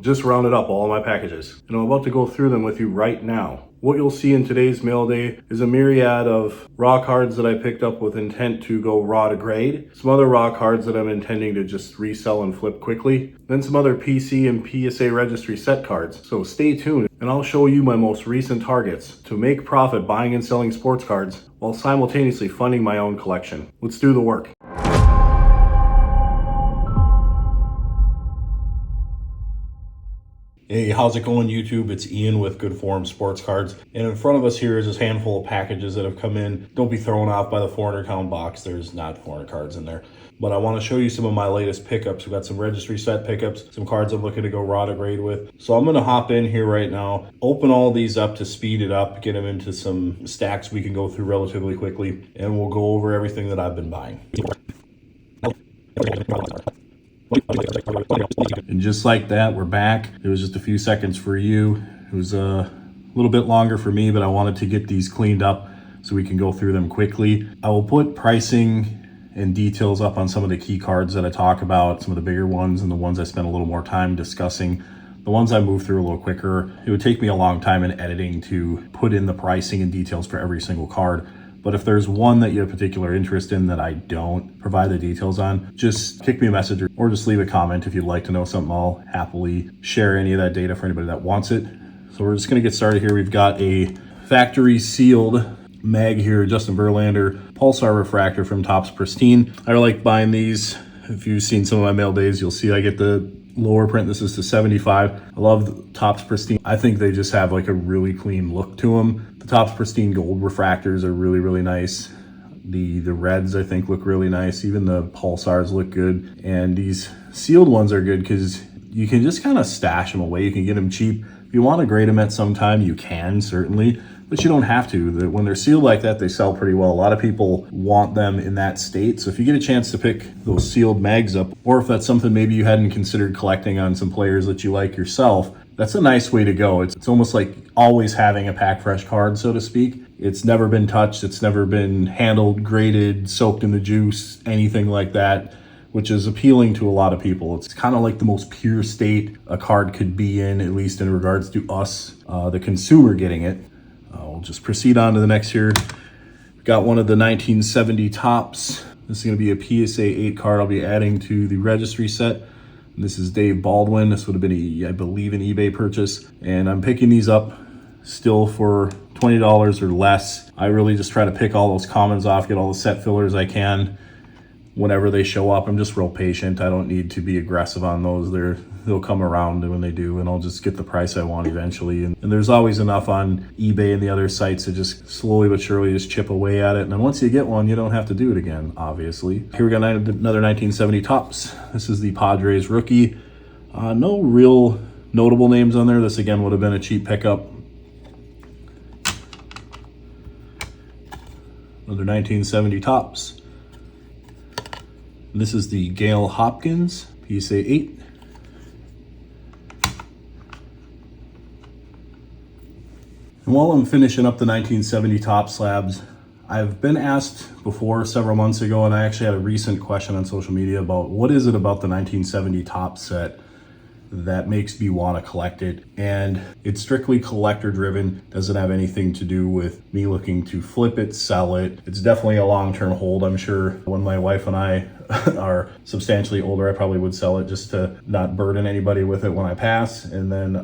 Just rounded up all of my packages, and I'm about to go through them with you right now. What you'll see in today's mail day is a myriad of raw cards that I picked up with intent to go raw to grade, some other raw cards that I'm intending to just resell and flip quickly, then some other PC and PSA Registry set cards. So stay tuned, and I'll show you my most recent targets to make profit buying and selling sports cards while simultaneously funding my own collection. Let's do the work. Hey, how's it going, YouTube? It's Ian with Good Form Sports Cards. And in front of us here is this handful of packages that have come in. Don't be thrown off by the 400 count box. There's not 400 cards in there. But I want to show you some of my latest pickups. We've got some registry set pickups, some cards I'm looking to go raw to grade with. So I'm going to hop in here right now, open all these up to speed it up, get them into some stacks we can go through relatively quickly, and we'll go over everything that I've been buying. And just like that, we're back. It was just a few seconds for you. It was a little bit longer for me, but I wanted to get these cleaned up so we can go through them quickly. I will put pricing and details up on some of the key cards that I talk about, some of the bigger ones and the ones I spent a little more time discussing. The ones I move through a little quicker. It would take me a long time in editing to put in the pricing and details for every single card. But if there's one that you have particular interest in that I don't provide the details on, just kick me a message or just leave a comment if you'd like to know something. I'll happily share any of that data for anybody that wants it. So we're just going to get started here. We've got a factory sealed mag here, Justin Verlander Pulsar refractor from Topps Pristine. I like buying these. If you've seen some of my mail days, you'll see I get the lower print. This is to 75. I love Topps Pristine. I think they just have like a really clean look to them. The Topps Pristine gold refractors are really, really nice. The reds, I think, look really nice. Even the Pulsars look good. And these sealed ones are good because you can just kind of stash them away. You can get them cheap. If you want to grade them at some time, you can, certainly. But you don't have to. When they're sealed like that, they sell pretty well. A lot of people want them in that state. So if you get a chance to pick those sealed mags up, or if that's something maybe you hadn't considered collecting on some players that you like yourself, that's a nice way to go. It's almost like always having a pack fresh card, so to speak. It's never been touched. It's never been handled, graded, soaked in the juice, anything like that, which is appealing to a lot of people. It's kind of like the most pure state a card could be in, at least in regards to us, the consumer, getting it. We'll just proceed on to the next here. We've got one of the 1970 Topps. This is going to be a PSA 8 card I'll be adding to the registry set. This is Dave Baldwin. This would have been, I believe, an eBay purchase. And I'm picking these up still for $20 or less. I really just try to pick all those commons off, get all the set fillers I can whenever they show up. I'm just real patient. I don't need to be aggressive on those. They'll come around when they do, and I'll just get the price I want eventually. And there's always enough on eBay and the other sites to just slowly but surely just chip away at it. And then once you get one, you don't have to do it again, obviously. Here we got another 1970 Topps. This is the Padres rookie. No real notable names on there. This again would have been a cheap pickup. Another 1970 Topps. This is the Gail Hopkins PSA 8. And while I'm finishing up the 1970 Topps slabs, I've been asked before several months ago, and I actually had a recent question on social media about what is it about the 1970 Topps set that makes me want to collect it. And it's strictly collector driven, doesn't have anything to do with me looking to flip it, sell it. It's definitely a long-term hold. I'm sure when my wife and I are substantially older, I probably would sell it just to not burden anybody with it when I pass, and then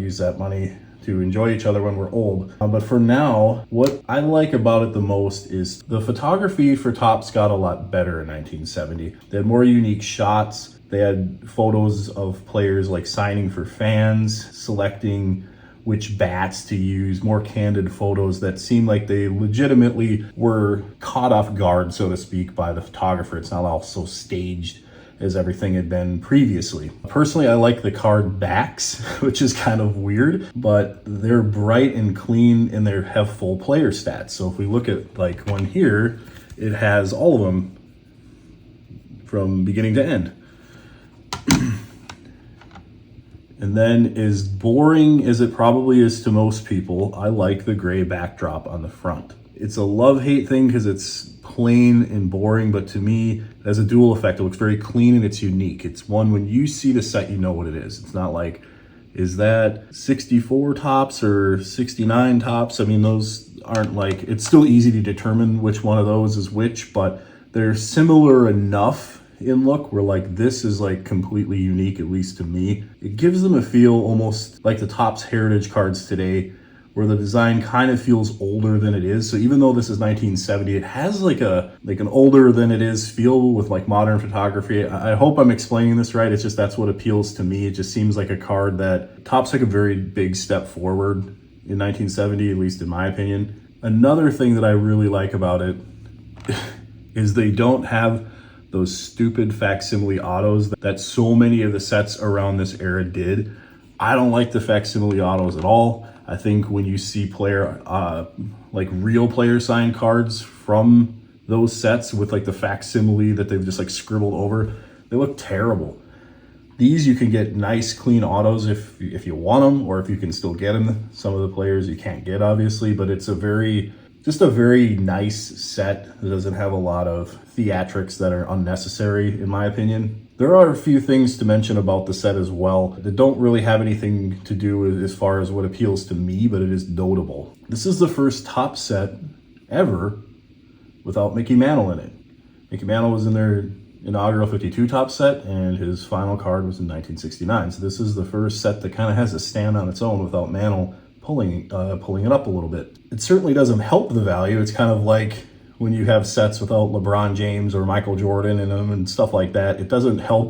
use that money to enjoy each other when we're old. But for now, what I like about it the most is the photography for Topps got a lot better in 1970. They had more unique shots. They had photos of players like signing for fans, selecting which bats to use, more candid photos that seemed like they legitimately were caught off guard, so to speak, by the photographer. It's not all so staged as everything had been previously. Personally, I like the card backs, which is kind of weird, but they're bright and clean and they have full player stats. So if we look at like one here, it has all of them from beginning to end. And then, as boring as it probably is to most people, I like the gray backdrop on the front. It's a love-hate thing because it's plain and boring, but to me, it has a dual effect. It looks very clean and it's unique. It's one, when you see the set, you know what it is. It's not like Is that 64 tops or 69 tops? I mean, those aren't like, it's still easy to determine which one of those is which, but they're similar enough in look where like this is like completely unique, at least to me. It gives them a feel almost like the Topps Heritage cards today, where the design kind of feels older than it is. So even though this is 1970, it has like an older than it is feel with like modern photography. I hope I'm explaining this right. It's just that's what appeals to me. It just seems like a card that Topps took a very big step forward in 1970, at least in my opinion. Another thing that I really like about it is they don't have those stupid facsimile autos that so many of the sets around this era did. I don't like the facsimile autos at all. I think when you see like real player signed cards from those sets with like the facsimile that they've just like scribbled over, they look terrible. These you can get nice clean autos if you want them, or if you can still get them. Some of the players you can't get, obviously, but it's just a very nice set that doesn't have a lot of theatrics that are unnecessary, in my opinion. There are a few things to mention about the set as well that don't really have anything to do with as far as what appeals to me, but it is notable. This is the first Topps set ever without Mickey Mantle in it. Mickey Mantle was in their inaugural 52 Topps set, and his final card was in 1969. So this is the first set that kind of has a stand on its own without Mantle pulling it up a little bit. It certainly doesn't help the value. It's kind of like when you have sets without LeBron James or Michael Jordan in them and stuff like that. It doesn't help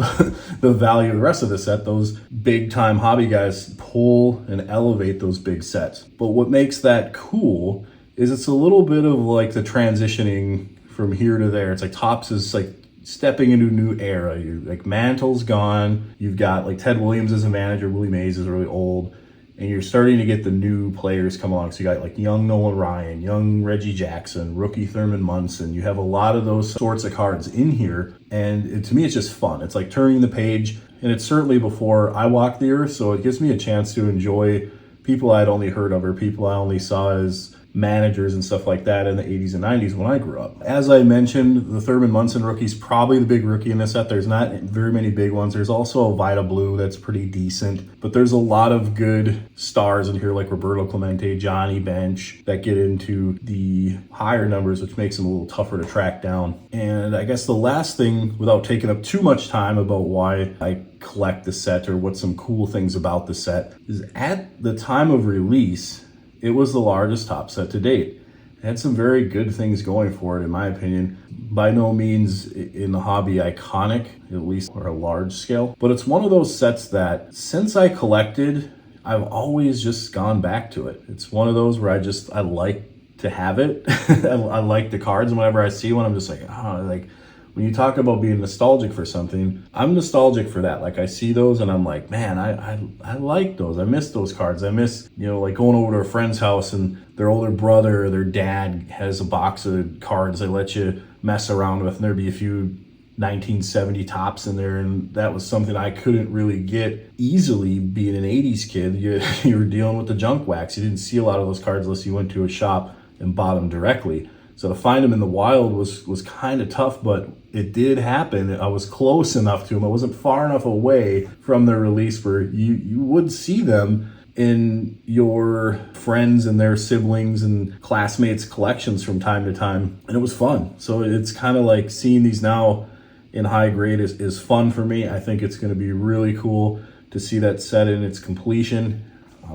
the value of the rest of the set. Those big time hobby guys pull and elevate those big sets. But what makes that cool is it's a little bit of like the transitioning from here to there. It's like Topps is like stepping into a new era. Like Mantle's gone. You've got like Ted Williams as a manager. Willie Mays is really old. And you're starting to get the new players come along. So you got like young Nolan Ryan, young Reggie Jackson, rookie Thurman Munson. You have a lot of those sorts of cards in here. And to me, it's just fun. It's like turning the page. And it's certainly before I walked the earth. So it gives me a chance to enjoy people I'd only heard of or people I only saw as managers and stuff like that in the 80s and 90s when I grew up. As I mentioned, the Thurman Munson rookie's probably the big rookie in this set. There's not very many big ones. There's also a Vita Blue that's pretty decent, but there's a lot of good stars in here like Roberto Clemente, Johnny Bench that get into the higher numbers, which makes them a little tougher to track down. And I guess the last thing, without taking up too much time about why I collect the set or what some cool things about the set, is at the time of release, it was the largest Topps set to date. It had some very good things going for it, in my opinion. By no means in the hobby iconic, at least on a large scale. But it's one of those sets that, since I collected, I've always just gone back to it. It's one of those where I like to have it. I like the cards, and whenever I see one, I'm just like, like, when you talk about being nostalgic for something, I'm nostalgic for that. Like I see those and I'm like, man, I like those. I miss those cards. I miss, like going over to a friend's house and their older brother or their dad has a box of cards they let you mess around with, and there'd be a few 1970 Topps in there, and that was something I couldn't really get easily being an 80s kid. You were dealing with the junk wax. You didn't see a lot of those cards unless you went to a shop and bought them directly. So to find them in the wild was kind of tough, but it did happen. I was close enough to them. I wasn't far enough away from their release where you would see them in your friends and their siblings and classmates' collections from time to time. And it was fun. So it's kind of like seeing these now in high grade is fun for me. I think it's going to be really cool to see that set in its completion.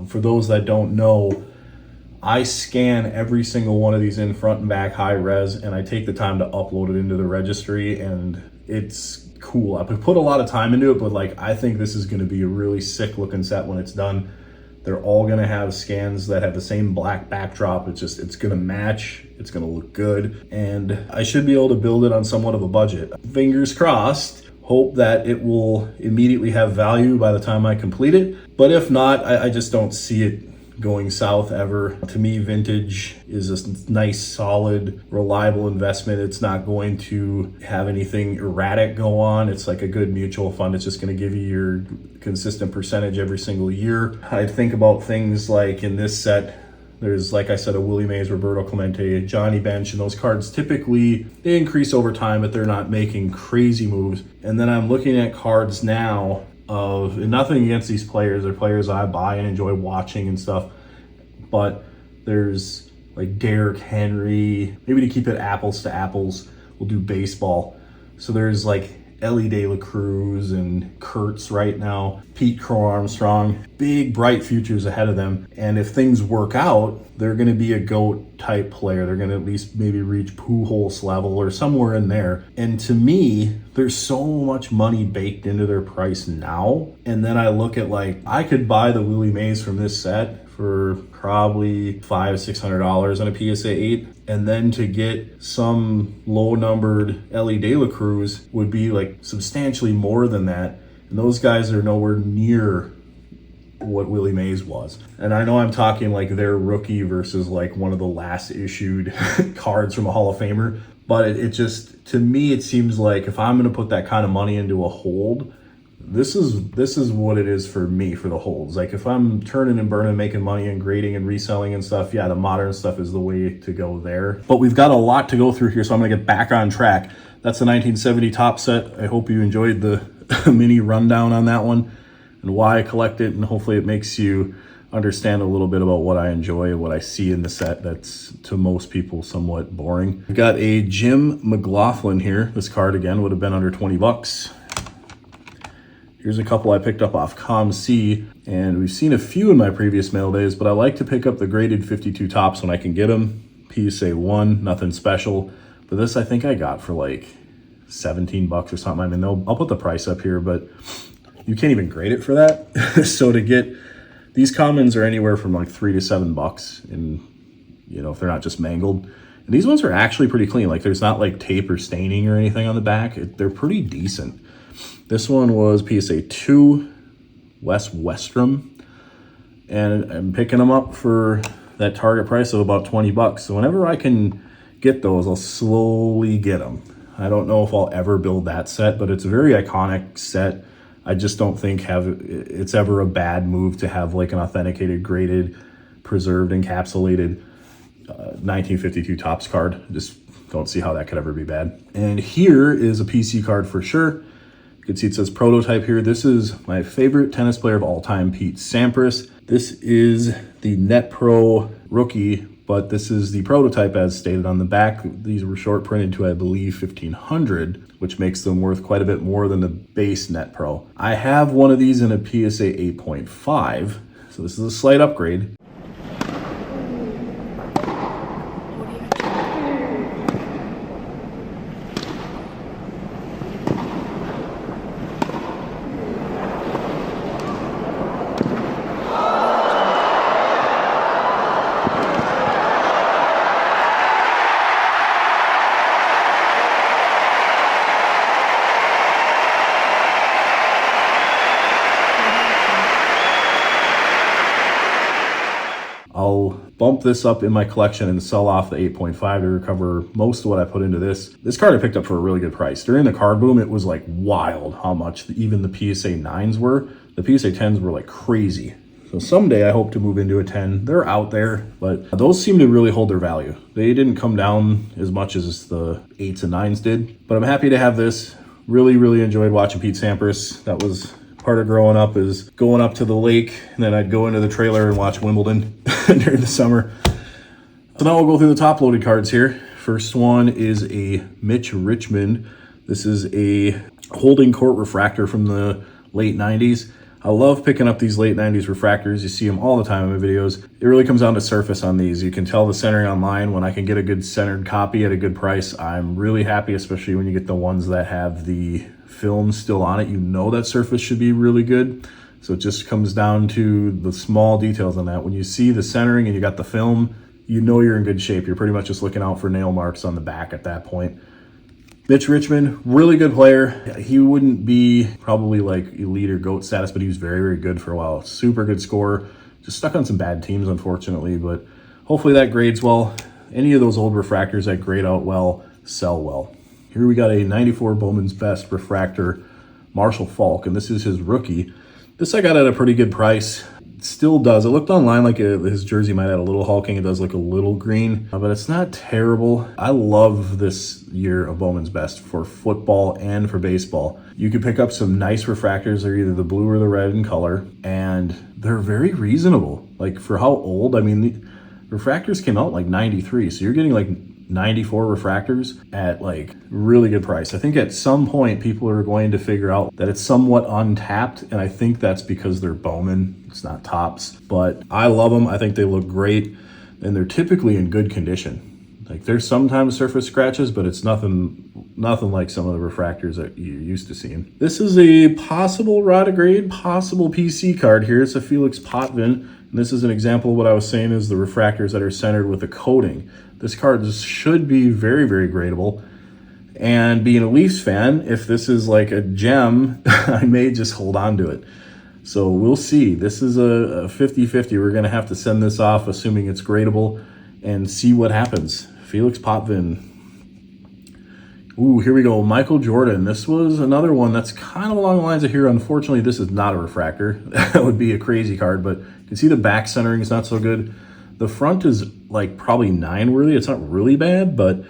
For those that don't know, I scan every single one of these in front and back high res, and I take the time to upload it into the registry, and it's cool. I put a lot of time into it, but like I think this is going to be a really sick looking set when it's done. They're all going to have scans that have the same black backdrop. It's going to match. It's going to look good, and I should be able to build it on somewhat of a budget. Fingers crossed. Hope that it will immediately have value by the time I complete it. But if not, I just don't see it going south ever. To me, vintage is a nice, solid, reliable investment. It's not going to have anything erratic go on. It's like a good mutual fund. It's just going to give you your consistent percentage every single year. I think about things like in this set, there's, like I said, a Willie Mays, Roberto Clemente, Johnny Bench, and those cards typically, they increase over time, but they're not making crazy moves. And then I'm looking at cards now of, and nothing against these players. They're players I buy and enjoy watching and stuff. But there's like Derrick Henry, maybe to keep it apples to apples, we'll do baseball. So there's like Ellie De La Cruz and Kurtz right now, Pete Crow Armstrong, big bright futures ahead of them. And if things work out, they're going to be a GOAT type player. They're going to at least maybe reach Pujols level or somewhere in there. And to me, there's so much money baked into their price now. And then I look at like, I could buy the Willie Mays from this set for probably $500-600 on a PSA 8, and then to get some low numbered Ellie De La Cruz would be like substantially more than that, and those guys are nowhere near what Willie Mays was. And I know I'm talking like their rookie versus like one of the last issued cards from a Hall of Famer, but it just, to me, it seems like if I'm going to put that kind of money into a hold, this is what it is for me for the holds. Like if I'm turning and burning, making money and grading and reselling and stuff, yeah, the modern stuff is the way to go there. But we've got a lot to go through here, so I'm gonna get back on track. That's the 1970 top set. I hope you enjoyed the mini rundown on that one and why I collect it, and hopefully it makes you understand a little bit about what I enjoy and what I see in the set that's to most people somewhat boring. We've got a Jim McLaughlin here. This card again would have been under 20 bucks. Here's a couple I picked up off COMC, and we've seen a few in my previous mail days, but I like to pick up the graded 52 tops when I can get them. PSA 1, nothing special. But this I think I got for like 17 bucks or something. I mean, I'll put the price up here, but you can't even grade it for that. So to get, these commons are anywhere from like $3 to $7, and you know, if they're not just mangled. And these ones are actually pretty clean. Like there's not like tape or staining or anything on the back. They're pretty decent. This one was PSA 2, Wes Westrom, and I'm picking them up for that target price of about 20 bucks. So whenever I can get those, I'll slowly get them. I don't know if I'll ever build that set, but it's a very iconic set. I just don't think it's ever a bad move to have like an authenticated, graded, preserved, encapsulated 1952 Topps card. Just don't see how that could ever be bad. And here is a PC card for sure. You can see it says prototype here. This is my favorite tennis player of all time, Pete Sampras. This is the Net Pro rookie, but this is the prototype as stated on the back. These were short printed to, I believe, 1500, which makes them worth quite a bit more than the base Net Pro. I have one of these in a PSA 8.5, so this is a slight upgrade. I'll bump this up in my collection and sell off the 8.5 to recover most of what I put into this. This card I picked up for a really good price. During the card boom, it was like wild how much even the PSA 9s were. The PSA 10s were like crazy. So someday I hope to move into a 10. They're out there, but those seem to really hold their value. They didn't come down as much as the 8s and 9s did, but I'm happy to have this. Really, really enjoyed watching Pete Sampras. That was part of growing up, is going up to the lake, and then I'd go into the trailer and watch Wimbledon during the summer. So now we'll go through the top loaded cards here. First one is a Mitch Richmond. This is a holding court refractor from the late 90s. I love picking up these late 90s refractors. You see them all the time in my videos. It really comes down to surface on these. You can tell the centering online. When I can get a good centered copy at a good price, I'm really happy, especially when you get the ones that have the film still on it. You know that surface should be really good. So it just comes down to the small details on that. When you see the centering and you got the film, you know you're in good shape. You're pretty much just looking out for nail marks on the back at that point. Mitch Richmond, really good player. He wouldn't be probably like elite or GOAT status, but he was very, very good for a while. Super good scorer. Just stuck on some bad teams, unfortunately, but hopefully that grades well. Any of those old refractors that grade out well, sell well. Here we got a 94 Bowman's Best refractor, Marshall Falk, and this is his rookie. This I got at a pretty good price. still does. It looked online like his jersey might add a little hulking. It does look a little green, but it's not terrible. I love this year of Bowman's Best for football and for baseball. You could pick up some nice refractors. They're either the blue or the red in color, and they're very reasonable. Like for how old, I mean, the refractors came out like 93, so you're getting like 94 refractors at like really good price. I think at some point people are going to figure out that it's somewhat untapped, and I think that's because they're Bowman. It's not Topps, but I love them. I think they look great, and they're typically in good condition. Like there's sometimes surface scratches, but it's nothing like some of the refractors that you're used to seeing. This is a possible Rodigrade, possible PC card here. It's a Felix Potvin, and this is an example of what I was saying is the refractors that are centered with a coating. This card should be very, very gradable. And being a Leafs fan, if this is like a gem, I may just hold on to it. So we'll see. This is a 50-50. We're going to have to send this off, assuming it's gradable, and see what happens. Felix Potvin. Ooh, here we go. Michael Jordan. This was another one that's kind of along the lines of here. Unfortunately, this is not a refractor. That would be a crazy card, but you can see the back centering is not so good. The front is like probably 9 worthy. It's not really bad, but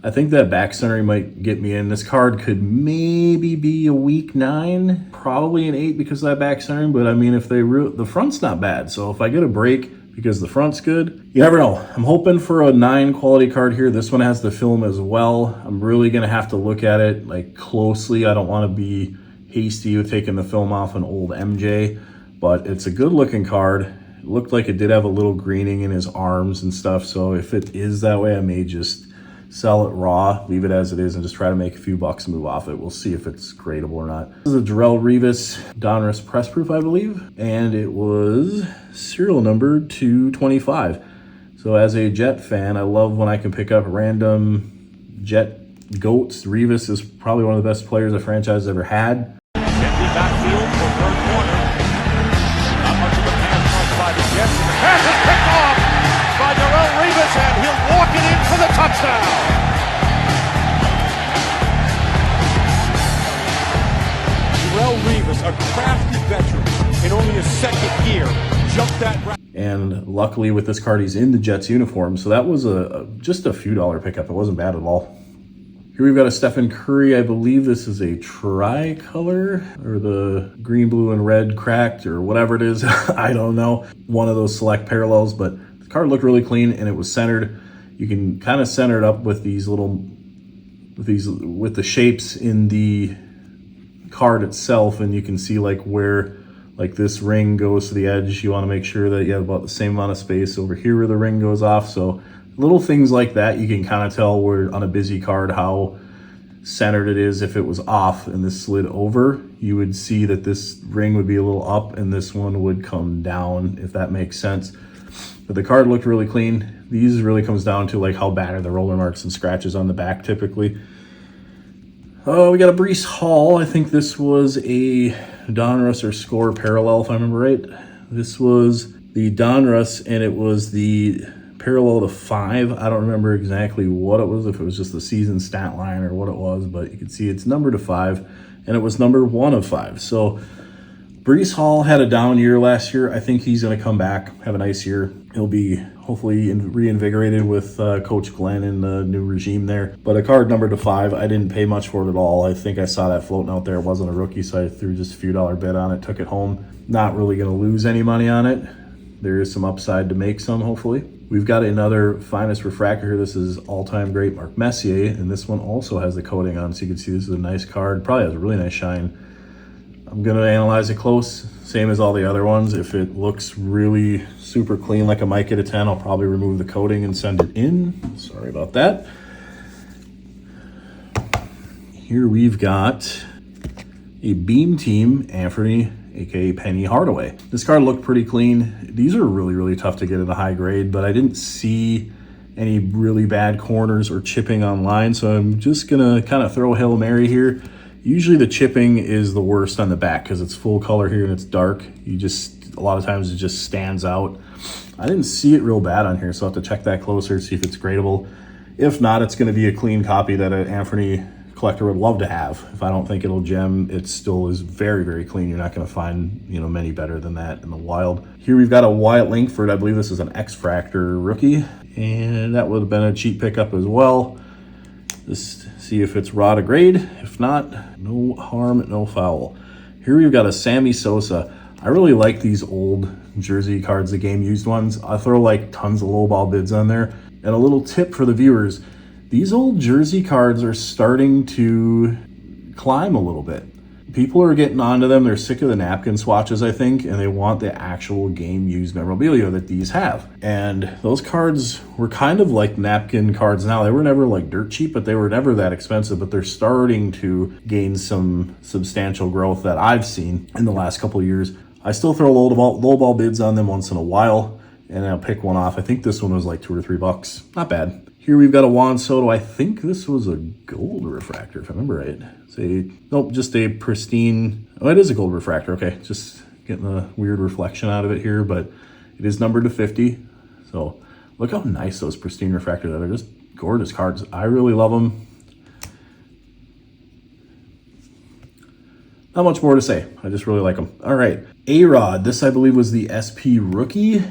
I think that back centering might get me in. This card could maybe be a weak 9, probably an 8 because of that back centering. But I mean, if the front's not bad. So if I get a break because the front's good, you never know. I'm hoping for a 9 quality card here. This one has the film as well. I'm really going to have to look at it like closely. I don't want to be hasty with taking the film off an old MJ, but it's a good looking card. It looked like it did have a little greening in his arms and stuff. So if it is that way, I may just sell it raw, leave it as it is, and just try to make a few bucks and move off it. We'll see if it's gradable or not. This is a Darrelle Revis Donruss press proof, I believe, and it was serial number 225. So as a Jet fan, I love when I can pick up random Jet goats. Revis is probably one of the best players the franchise has ever had. Empty backfield for third corner. Not much of a pass rush by the Jets. The pass is picked off by Darrelle Revis, and he'll walk it in for the touchdown. Darrelle Revis, a crafty veteran in only his second year, jumped that route. And luckily with this card, he's in the Jets uniform. So that was just a few dollar pickup. It wasn't bad at all. Here we've got a Stephen Curry. I believe this is a tricolor, or the green, blue, and red cracked, or whatever it is. I don't know. One of those select parallels, but the card looked really clean and it was centered. You can kind of center it up with these little, with the shapes in the card itself, and you can see like where like this ring goes to the edge. You want to make sure that you have about the same amount of space over here where the ring goes off. So little things like that, you can kind of tell where on a busy card how centered it is. If it was off and this slid over, you would see that this ring would be a little up and this one would come down, if that makes sense. But the card looked really clean. These really comes down to like how bad are the roller marks and scratches on the back typically. We got a Breece Hall. I think this was a Donruss or Score parallel, if I remember right. This was the Donruss, and it was the parallel to 5. I don't remember exactly what it was, if it was just the season stat line or what it was, but you can see it's numbered to 5, and it was number 1 of 5. So Breece Hall had a down year last year. I think he's going to come back, have a nice year. He'll be hopefully reinvigorated with Coach Glenn and the new regime there. But a card numbered to 5, I didn't pay much for it at all. I think I saw that floating out there. It wasn't a rookie, so I threw just a few dollar bid on it, took it home. Not really going to lose any money on it. There is some upside to make some, hopefully. We've got another finest refractor here. This is all-time great Mark Messier, and this one also has the coating on, so you can see this is a nice card. Probably has a really nice shine. I'm gonna analyze it close, same as all the other ones. If it looks really super clean, like a Micah to 10, I'll probably remove the coating and send it in. Sorry about that. Here we've got a Beam Team Anthony, aka Penny Hardaway. This card looked pretty clean. These are really, really tough to get in a high grade, but I didn't see any really bad corners or chipping online, so I'm just gonna kind of throw a Hail Mary here. Usually the chipping is the worst on the back because it's full color here and it's dark. A lot of times it just stands out. I didn't see it real bad on here, so I'll have to check that closer, see if it's gradable. If not, it's gonna be a clean copy that Anthony collector would love to have. If I don't think it'll gem, it still is very, very clean. You're not going to find, many better than that in the wild. Here we've got a Wyatt Langford. I believe this is an X-Fractor rookie, and that would have been a cheap pickup as well. Just see if it's raw to grade. If not, no harm, no foul. Here we've got a Sammy Sosa. I really like these old jersey cards, the game used ones. I throw like tons of lowball bids on there. And a little tip for the viewers, these old jersey cards are starting to climb a little bit. People are getting onto them. They're sick of the napkin swatches, I think, and they want the actual game used memorabilia that these have. And those cards were kind of like napkin cards now. They were never like dirt cheap, but they were never that expensive, but they're starting to gain some substantial growth that I've seen in the last couple of years. I still throw lowball bids on them once in a while, and I'll pick one off. I think this one was like $2 or $3. Not bad. Here we've got a Juan Soto. I think this was a gold refractor, if I remember right. Nope, just a pristine. Oh, it is a gold refractor. Okay, just getting a weird reflection out of it here, but it is numbered to 50. So look how nice those pristine refractors are. They're just gorgeous cards. I really love them. Not much more to say. I just really like them. All right, A-Rod. This, I believe, was the SP rookie.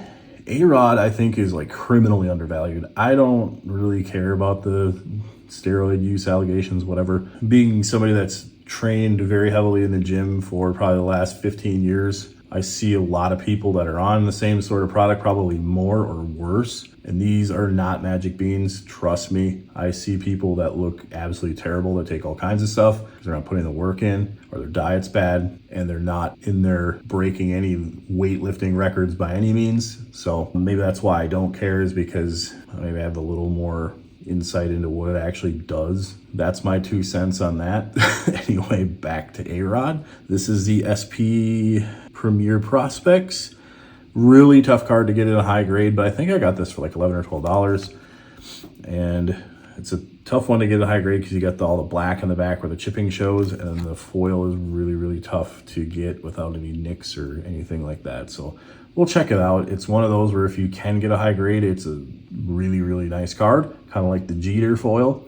A-Rod, I think, is like criminally undervalued. I don't really care about the steroid use allegations, whatever. Being somebody that's trained very heavily in the gym for probably the last 15 years, I see a lot of people that are on the same sort of product, probably more or worse. And these are not magic beans. Trust me. I see people that look absolutely terrible that take all kinds of stuff because they're not putting the work in, or their diet's bad, and they're not in there breaking any weightlifting records by any means. So maybe that's why I don't care, is because maybe I have a little more insight into what it actually does. That's my 2 cents on that. Anyway, back to A-Rod. This is the SP Premier Prospects. Really tough card to get in a high grade, but I think I got this for like $11 or $12. And it's a tough one to get in a high grade because you got all the black on the back where the chipping shows, and the foil is really, really tough to get without any nicks or anything like that. So we'll check it out. It's one of those where if you can get a high grade, it's a really, really nice card, kind of like the Jeter foil.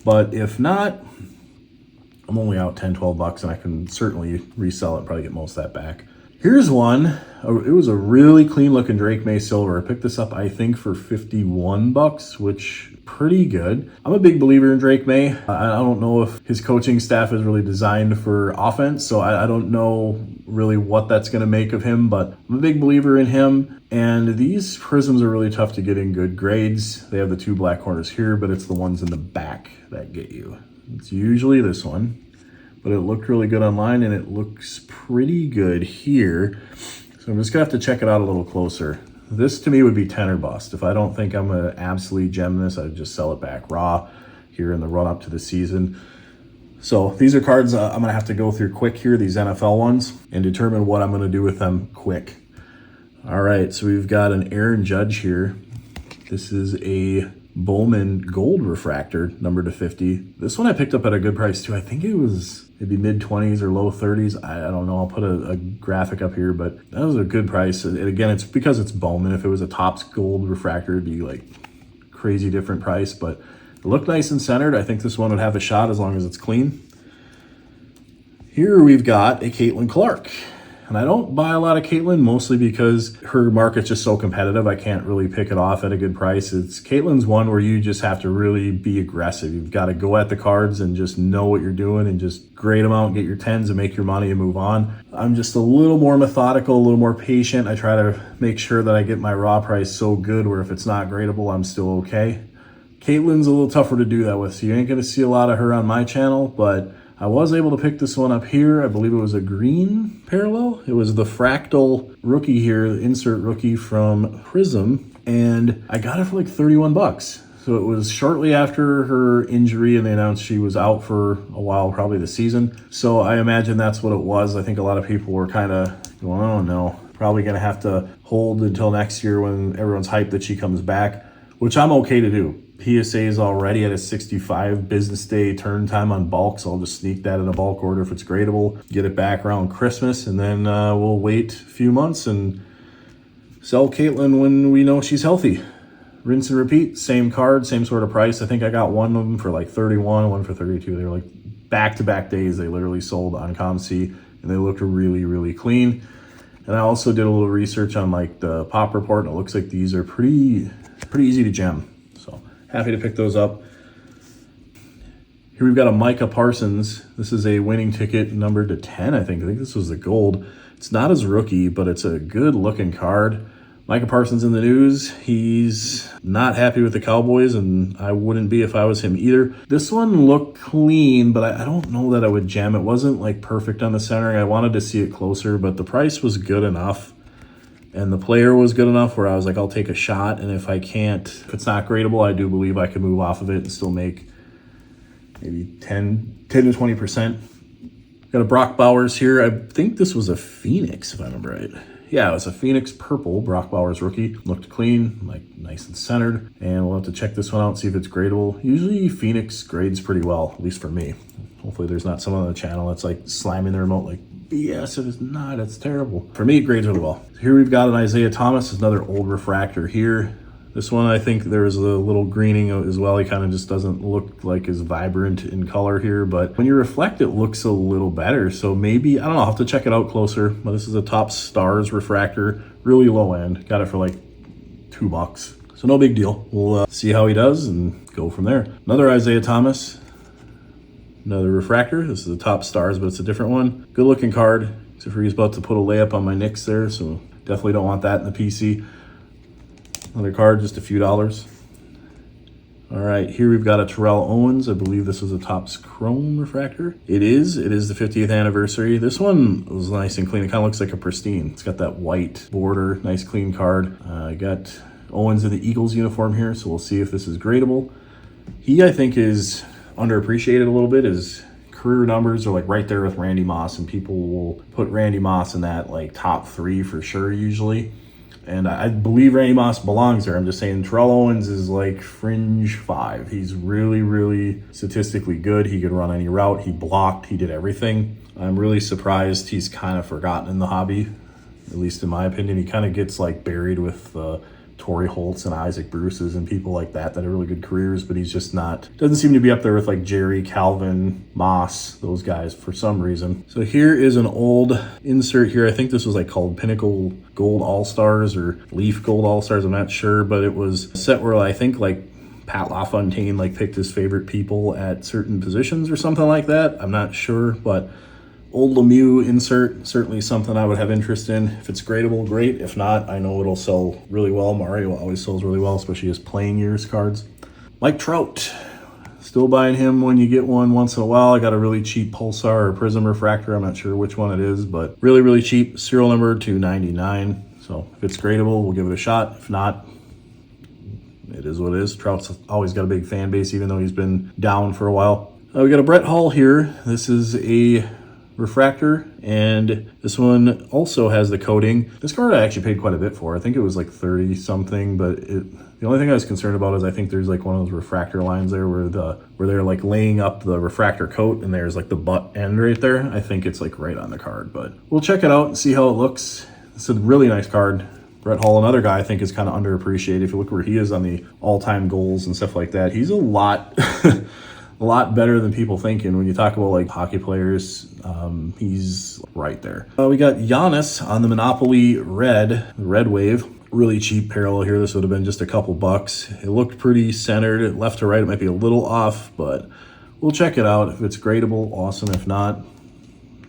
But if not, I'm only out $10, $12, and I can certainly resell it and probably get most of that back. Here's one. It was a really clean looking Drake Maye Silver. I picked this up, I think, for $51, which pretty good. I'm a big believer in Drake Maye. I don't know if his coaching staff is really designed for offense, so I don't know really what that's going to make of him, but I'm a big believer in him. And these prisms are really tough to get in good grades. They have the 2 black corners here, but it's the ones in the back that get you. It's usually this one, but it looked really good online, and it looks pretty good here. So I'm just gonna have to check it out a little closer. This to me would be 10 or bust. If I don't think I'm gonna absolutely gem this, I'd just sell it back raw here in the run up to the season. So these are cards I'm gonna have to go through quick here, these NFL ones, and determine what I'm gonna do with them quick. All right, so we've got an Aaron Judge here. This is a Bowman Gold Refractor, numbered to 50. This one I picked up at a good price too. I think it was maybe mid-20s or low 30s. I don't know. I'll put a graphic up here, but that was a good price. And again, it's because it's Bowman. If it was a Topps Gold Refractor, it'd be like crazy different price, but it looked nice and centered. I think this one would have a shot as long as it's clean. Here we've got a Caitlin Clark. And I don't buy a lot of Caitlin, mostly because her market's just so competitive. I can't really pick it off at a good price. Caitlin's one where you just have to really be aggressive. You've got to go at the cards and just know what you're doing and just grade them out and get your 10s and make your money and move on. I'm just a little more methodical, a little more patient. I try to make sure that I get my raw price so good where if it's not gradable, I'm still okay. Caitlin's a little tougher to do that with, so you ain't going to see a lot of her on my channel, but I was able to pick this one up here. I believe it was a green parallel. It was the Fractal rookie here, the insert rookie from Prism, and I got it for like $31. So it was shortly after her injury, and they announced she was out for a while, probably the season. So I imagine that's what it was. I think a lot of people were kind of going, oh no, probably going to have to hold until next year when everyone's hyped that she comes back, which I'm okay to do. PSA is already at a 65 business day turn time on bulk, so I'll just sneak that in a bulk order if it's gradable, get it back around Christmas, and then we'll wait a few months and sell Caitlin when we know she's healthy. rinse and repeat, same card, same sort of price. I think I got one of them for like 31, one for 32. They were like back-to-back days. They literally sold on COMC, and they looked really, really clean. And I also did a little research on like the pop report, and it looks like these are pretty easy to gem. So happy to pick those up. Here we've got a Micah Parsons. This is a winning ticket numbered to 10, I think. I think this was the gold. It's not his rookie, but it's a good looking card. Micah Parsons in the news. He's not happy with the Cowboys, and I wouldn't be if I was him either. This one looked clean, but I don't know that I would gem. It wasn't like perfect on the centering. I wanted to see it closer, but the price was good enough, and the player was good enough where I was like, I'll take a shot, and if it's not gradable, I do believe I could move off of it and still make maybe 10 to 20%. Got a Brock Bowers here. I think this was a Phoenix, if I remember right. Yeah, it was a Phoenix purple Brock Bowers rookie. Looked clean, like nice and centered. And we'll have to check this one out and see if it's gradable. Usually Phoenix grades pretty well, at least for me. Hopefully there's not someone on the channel that's like slamming the remote like, yes, it is not, it's terrible. For me, it grades really well. Here we've got an Isaiah Thomas, another old refractor here. This one, I think there's a little greening as well. He kind of just doesn't look like as vibrant in color here, but when you reflect, it looks a little better. So maybe, I don't know, I'll have to check it out closer. But this is a Top Stars refractor, really low end. Got it for like $2. So no big deal. We'll see how he does and go from there. Another Isaiah Thomas, another refractor. This is a Top Stars, but it's a different one. Good looking card, except for he's about to put a layup on my Knicks there, so definitely don't want that in the PC. Another card, just a few dollars. All right, here we've got a Terrell Owens. I believe this was a Topps Chrome refractor. It is the 50th anniversary. This one was nice and clean. It kind of looks like a pristine. It's got that white border, nice clean card. I got Owens in the Eagles uniform here, so we'll see if this is gradable. He, I think, is underappreciated a little bit. His career numbers are like right there with Randy Moss, and people will put Randy Moss in that like top 3 for sure usually. And I believe Randy Moss belongs there. I'm just saying Terrell Owens is like fringe 5. He's really, really statistically good. He could run any route. He blocked. He did everything. I'm really surprised he's kind of forgotten in the hobby, at least in my opinion. He kind of gets like buried with Torrey Holtz and Isaac Bruce's and people like that have really good careers, but he's just not, doesn't seem to be up there with like Jerry, Calvin, Moss, those guys for some reason. So here is an old insert here. I think this was like called Pinnacle Gold All-Stars or Leaf Gold All-Stars. I'm not sure, but it was a set where I think like Pat LaFontaine like picked his favorite people at certain positions or something like that. I'm not sure, but old Lemieux insert, certainly something I would have interest in. If it's gradable, great. If not, I know it'll sell really well. Mario always sells really well, especially his playing years cards. Mike Trout, still buying him when you get one once in a while. I got a really cheap Pulsar or Prism refractor. I'm not sure which one it is, but really, really cheap. Serial number 299. So if it's gradable, we'll give it a shot. If not, it is what it is. Trout's always got a big fan base, even though he's been down for a while. We got a Brett Hall here. This is a refractor, and this one also has the coating. This card I actually paid quite a bit for. I think it was like 30 something, but the only thing I was concerned about is I think there's like one of those refractor lines there where they're like laying up the refractor coat, and there's like the butt end right there. I think it's like right on the card, but we'll check it out and see how it looks. It's a really nice card. Brett Hall, another guy I think is kind of underappreciated. If you look where he is on the all-time goals and stuff like that, he's a lot a lot better than people think. And when you talk about like hockey players, he's right there. We got Giannis on the Monopoly Red Wave. Really cheap parallel here. This would have been just a couple bucks. It looked pretty centered. Left to right, it might be a little off, but we'll check it out. If it's gradable, awesome. If not,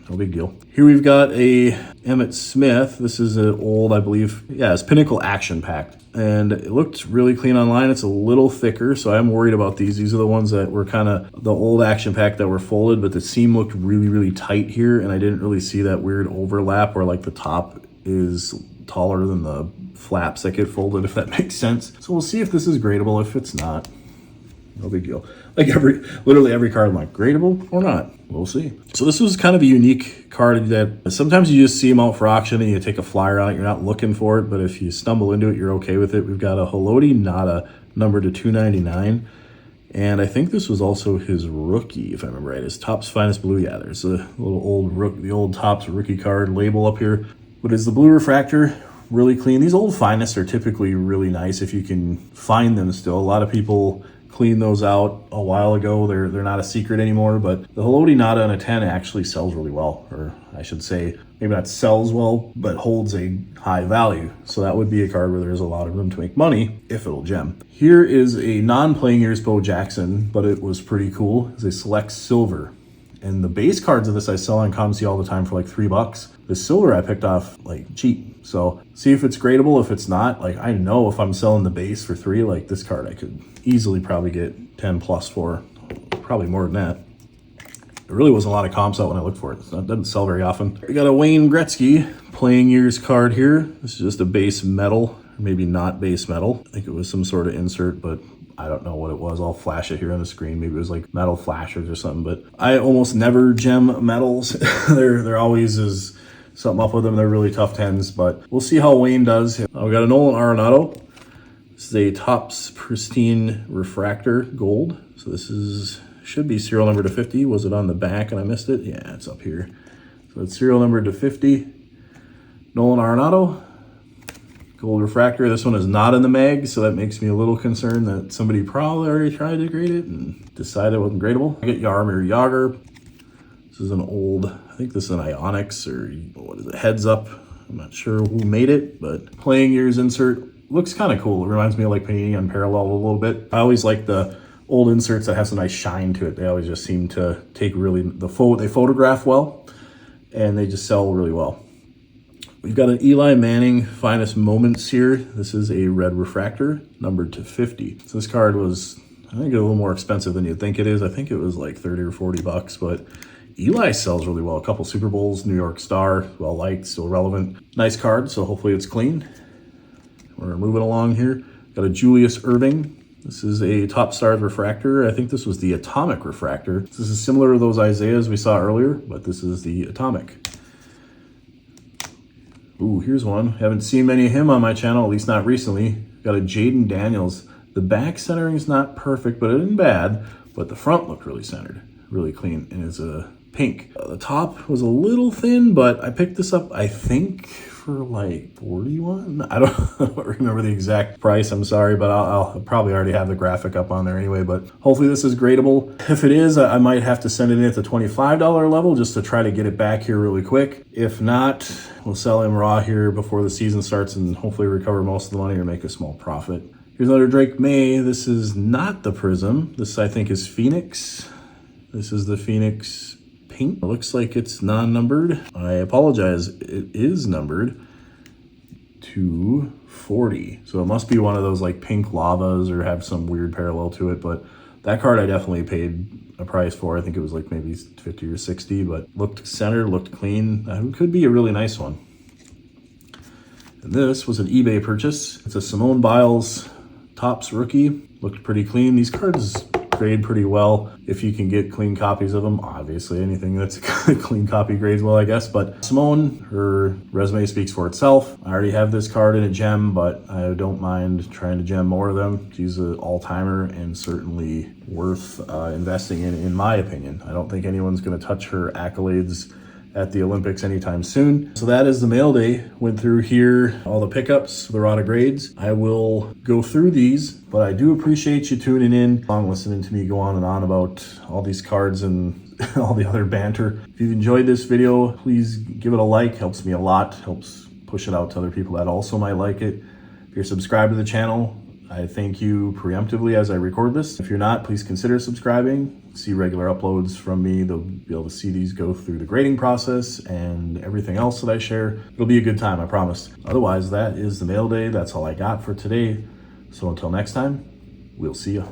no big deal. Here we've got a Emmitt Smith. This is an old, I believe, yeah, it's Pinnacle Action Pack. And it looked really clean online. It's a little thicker, so I'm worried about these. These are the ones that were kind of the old Action Pack that were folded, but the seam looked really, really tight here, and I didn't really see that weird overlap where like the top is taller than the flaps that get folded, if that makes sense. So we'll see if this is gradable. If it's not, no big deal. Like literally every card, I'm like, gradable or not? We'll see. So this was kind of a unique card that sometimes you just see them out for auction and you take a flyer on it. You're not looking for it, but if you stumble into it, you're okay with it. We've got a Haloti Nada number to 299. And I think this was also his rookie, if I remember right. His Topps Finest Blue. Yeah, there's a little the old Topps rookie card label up here. But it's the blue refractor. really clean. These old finest are typically really nice if you can find them still. A lot of people cleaned those out a while ago. They're not a secret anymore, but the Haloti Nada on a 10 actually sells really well, or I should say maybe not sells well, but holds a high value. So that would be a card where there's a lot of room to make money if it'll gem. Here is a non-playing years Bo Jackson, but it was pretty cool. It's a select silver. And the base cards of this I sell on COMC all the time for like $3. The silver I picked off like cheap. So see if it's gradable. If it's not, like I know if I'm selling the base for $3, like this card I could easily probably get 10 plus for, probably more than that. There really wasn't a lot of comps out when I looked for it. So it doesn't sell very often. We got a Wayne Gretzky playing years card here. This is just a base metal, or maybe not base metal. I think it was some sort of insert, but I don't know what it was. I'll flash it here on the screen. Maybe it was like metal flashers or something, but I almost never gem metals. There always is something up with them. They're really tough 10s, but we'll see how Wayne does. We got a Nolan Arenado. This is a Topps Pristine Refractor Gold. So this should be serial number to 50. Was it on the back and I missed it? Yeah, it's up here. So it's serial number to 50. Nolan Arenado. Gold refractor. This one is not in the mag, so that makes me a little concerned that somebody probably already tried to grade it and decided it wasn't gradable. I get Jaromir Jagr. This is an old, I think this is an Ionics or what is it, Heads Up. I'm not sure who made it, but playing years insert looks kind of cool. It reminds me of like painting on Parallel a little bit. I always like the old inserts that have some nice shine to it. They always just seem to take really, they photograph well and they just sell really well. We've got an Eli Manning Finest Moments here. This is a red refractor, numbered to 50. So this card was, I think, a little more expensive than you'd think it is. I think it was like 30 or 40 bucks, but Eli sells really well. A couple Super Bowls, New York Star, well liked, still relevant. Nice card, so hopefully it's clean. We're moving along here. Got a Julius Erving. This is a Top Stars refractor. I think this was the Atomic refractor. This is similar to those Isaiahs we saw earlier, but this is the Atomic. Ooh, here's one. Haven't seen many of him on my channel, at least not recently. Got a Jayden Daniels. The back centering is not perfect, but it isn't bad. But the front looked really centered, really clean, and it's a pink. The top was a little thin, but I picked this up, I think, for like 41. I don't remember the exact price. I'm sorry, but I'll probably already have the graphic up on there anyway. But hopefully this is gradable. If it is, I might have to send it in at the $25 level just to try to get it back here really quick. If not, we'll sell him raw here before the season starts and hopefully recover most of the money or make a small profit. Here's another Drake Maye. This is not the Prism. This I think is Phoenix. This is the Phoenix pink. It looks like it's non-numbered. I apologize. It is numbered to 40. So it must be one of those like pink lavas or have some weird parallel to it. But that card I definitely paid a price for. I think it was like maybe 50 or 60, but looked centered, looked clean. It could be a really nice one. And this was an eBay purchase. It's a Simone Biles Topps rookie. Looked pretty clean. These cards grade pretty well if you can get clean copies of them. Obviously anything that's a clean copy grades well, I guess, but Simone, her resume speaks for itself. I already have this card in a gem, but I don't mind trying to gem more of them. She's an all-timer and certainly worth investing in my opinion. I don't think anyone's going to touch her accolades at the Olympics anytime soon. So that is the mail day. Went through here, all the pickups, the Rada grades. I will go through these, but I do appreciate you tuning in, listening to me go on and on about all these cards and all the other banter. If you've enjoyed this video, please give it a like. Helps me a lot, helps push it out to other people that also might like it. If you're subscribed to the channel, I thank you preemptively as I record this. If you're not, please consider subscribing. See regular uploads from me. They'll be able to see these go through the grading process and everything else that I share. It'll be a good time, I promise. Otherwise, that is the mail day. That's all I got for today. So until next time, we'll see you.